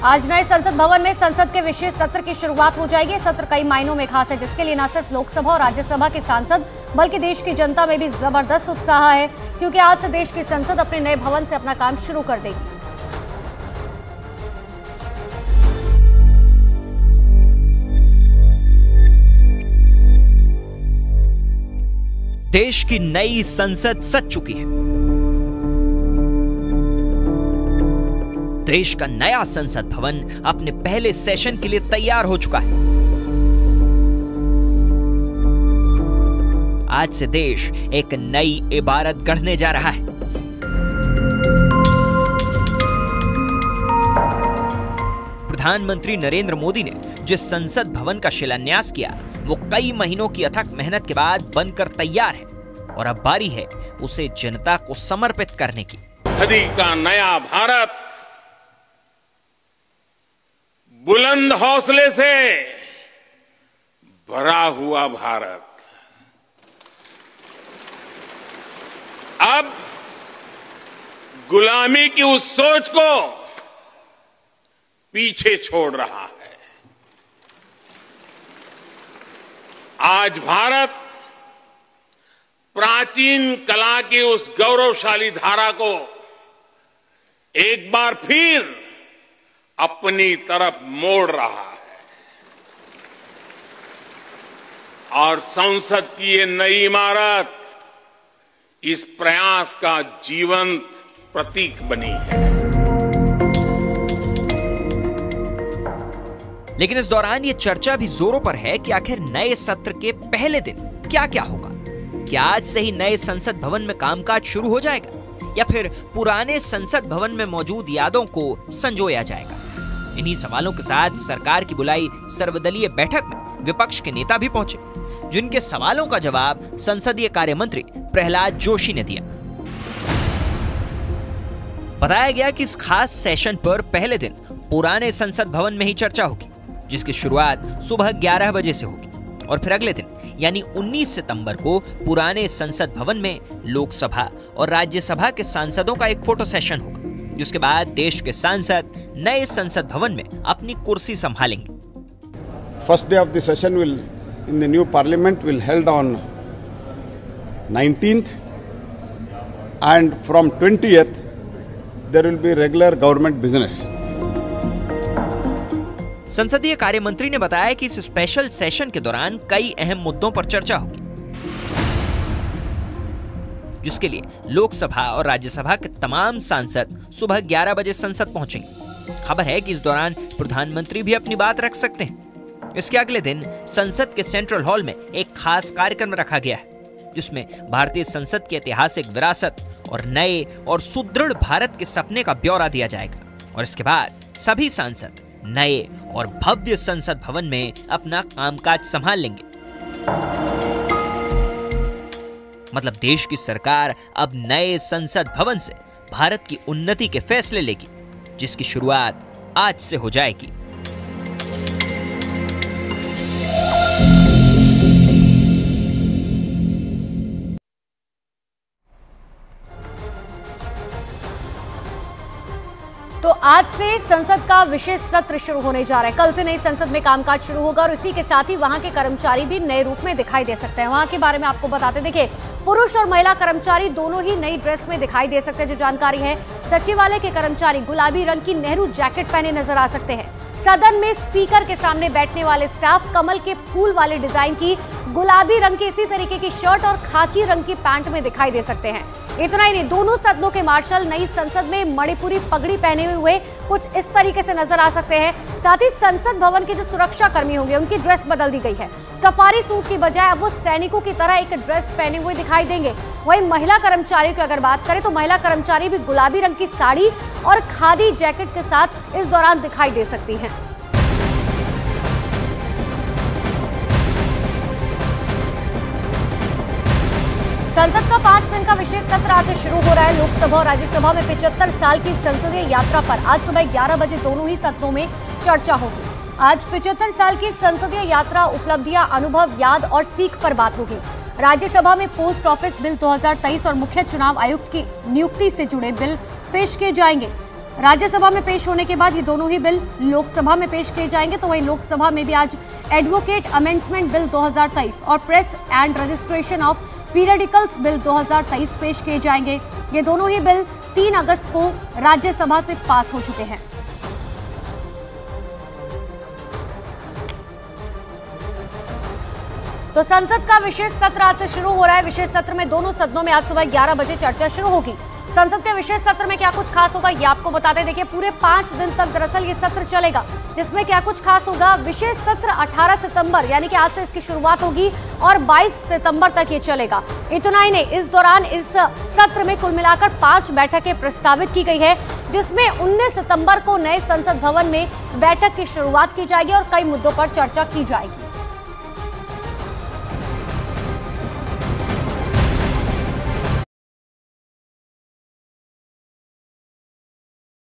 आज नए संसद भवन में संसद के विशेष सत्र की शुरुआत हो जाएगी। सत्र कई मायनों में खास है, जिसके लिए न सिर्फ लोकसभा और राज्यसभा के सांसद बल्कि देश की जनता में भी जबरदस्त उत्साह है, क्योंकि आज से देश की संसद अपने नए भवन से अपना काम शुरू कर देगी। देश की नई संसद सज चुकी है। देश का नया संसद भवन अपने पहले सेशन के लिए तैयार हो चुका है। आज से देश एक नई इबारत गढ़ने जा रहा है। प्रधानमंत्री नरेंद्र मोदी ने जिस संसद भवन का शिलान्यास किया, वो कई महीनों की अथक मेहनत के बाद बनकर तैयार है और अब बारी है उसे जनता को समर्पित करने की। सदी का नया भारत, बुलंद हौसले से भरा हुआ भारत, अब गुलामी की उस सोच को पीछे छोड़ रहा है। आज भारत प्राचीन कला की उस गौरवशाली धारा को एक बार फिर अपनी तरफ मोड़ रहा है और संसद की ये नई इमारत इस प्रयास का जीवंत प्रतीक बनी है। लेकिन इस दौरान ये चर्चा भी जोरों पर है कि आखिर नए सत्र के पहले दिन क्या क्या होगा। क्या आज से ही नए संसद भवन में कामकाज शुरू हो जाएगा या फिर पुराने संसद भवन में मौजूद यादों को संजोया जाएगा। इन्हीं सवालों के साथ सरकार की बुलाई सर्वदलीय बैठक में विपक्ष के नेता भी पहुंचे, जिनके सवालों का जवाब संसदीय कार्य मंत्री प्रहलाद जोशी ने दिया। बताया गया कि इस खास सेशन पर पहले दिन पुराने संसद भवन में ही चर्चा होगी, जिसकी शुरुआत सुबह 11 बजे से होगी और फिर अगले दिन यानी 19 सितंबर को पुराने संसद भवन में लोकसभा और राज्यसभा के सांसदों का एक फोटो सेशन होगा, जिसके बाद देश के सांसद नए संसद भवन में अपनी कुर्सी संभालेंगे। First day of the session will in the new parliament will held on 19th and from 20th there will be regular government business. संसदीय कार्य मंत्री ने बताया कि इस स्पेशल सेशन के दौरान कई अहम मुद्दों पर चर्चा होगी, जिसके लिए लोकसभा और राज्यसभा के तमाम सांसद सुबह 11 बजे संसद पहुंचेंगे। खबर है कि इस दौरान प्रधानमंत्री भी अपनी बात रख सकते हैं। इसके अगले दिन संसद के सेंट्रल हॉल में एक खास कार्यक्रम रखा गया है, जिसमें भारतीय संसद की ऐतिहासिक विरासत और नए और सुदृढ़ भारत के सपने का ब्यौरा दिया जाएगा। और इसके बाद सभी सांसद नए और भव्य संसद भवन में अपना कामकाज संभाल लेंगे। मतलब देश की सरकार अब नए संसद भवन से भारत की उन्नति के फैसले लेगी, जिसकी शुरुआत आज से हो जाएगी। तो आज से संसद का विशेष सत्र शुरू होने जा रहा है। कल से नई संसद में कामकाज शुरू होगा और इसी के साथ ही वहां के कर्मचारी भी नए रूप में दिखाई दे सकते हैं। वहां के बारे में आपको बताते, देखिए, पुरुष और महिला कर्मचारी दोनों ही नई ड्रेस में दिखाई दे सकते हैं। जो जानकारी है, सचिवालय के कर्मचारी गुलाबी रंग की नेहरू जैकेट पहने नजर आ सकते हैं। सदन में स्पीकर के सामने बैठने वाले स्टाफ कमल के फूल वाले डिजाइन की गुलाबी रंग की इसी तरीके की शर्ट और खाकी रंग की पैंट में दिखाई दे सकते हैं। इतना ही नहीं, दोनों सदनों के मार्शल नई संसद में मणिपुरी पगड़ी पहने हुए कुछ इस तरीके से नजर आ सकते हैं। साथ ही संसद भवन के जो सुरक्षा कर्मी होंगे, उनकी ड्रेस बदल दी गई है। सफारी सूट की बजाय अब वो सैनिकों की तरह एक ड्रेस पहने हुए दिखाई देंगे। वहीं महिला कर्मचारियों की अगर बात करें तो महिला कर्मचारी भी गुलाबी रंग की साड़ी और खादी जैकेट के साथ इस दौरान दिखाई दे सकती हैं। संसद का 5 दिन का विशेष सत्र आज से शुरू हो रहा है। लोकसभा और राज्यसभा में 75 साल की संसदीय यात्रा पर आज सुबह 11 बजे दोनों ही सदनों में चर्चा होगी। आज 75 साल की संसदीय यात्रा, उपलब्धियां, अनुभव, याद और सीख पर बात होगी। राज्यसभा में पोस्ट ऑफिस बिल 2023 और मुख्य चुनाव आयुक्त की नियुक्ति से जुड़े बिल पेश किए जाएंगे। राज्यसभा में पेश होने के बाद ये दोनों ही बिल लोकसभा में पेश किए जाएंगे। तो वहीं लोकसभा में भी आज एडवोकेट अमेंडमेंट बिल 2023 और press and registration of periodicals bill 2023 पेश किए जाएंगे। ये दोनों ही बिल 3 अगस्त को राज्यसभा से पास हो चुके हैं। तो संसद का विशेष सत्र आज से शुरू हो रहा है। विशेष सत्र में दोनों सदनों में आज सुबह 11 बजे चर्चा शुरू होगी। संसद के विशेष सत्र में क्या कुछ खास होगा ये आपको बताते देखिए। पूरे 5 दिन तक दरअसल ये सत्र चलेगा, जिसमें क्या कुछ खास होगा। विशेष सत्र 18 सितंबर यानी कि आज से इसकी शुरुआत होगी और 22 सितंबर तक ये चलेगा। इतना ही नहीं, इस दौरान इस सत्र में कुल मिलाकर 5 बैठकें प्रस्तावित की गई है, जिसमें 19 सितंबर को नए संसद भवन में बैठक की शुरुआत की जाएगी और कई मुद्दों पर चर्चा की जाएगी।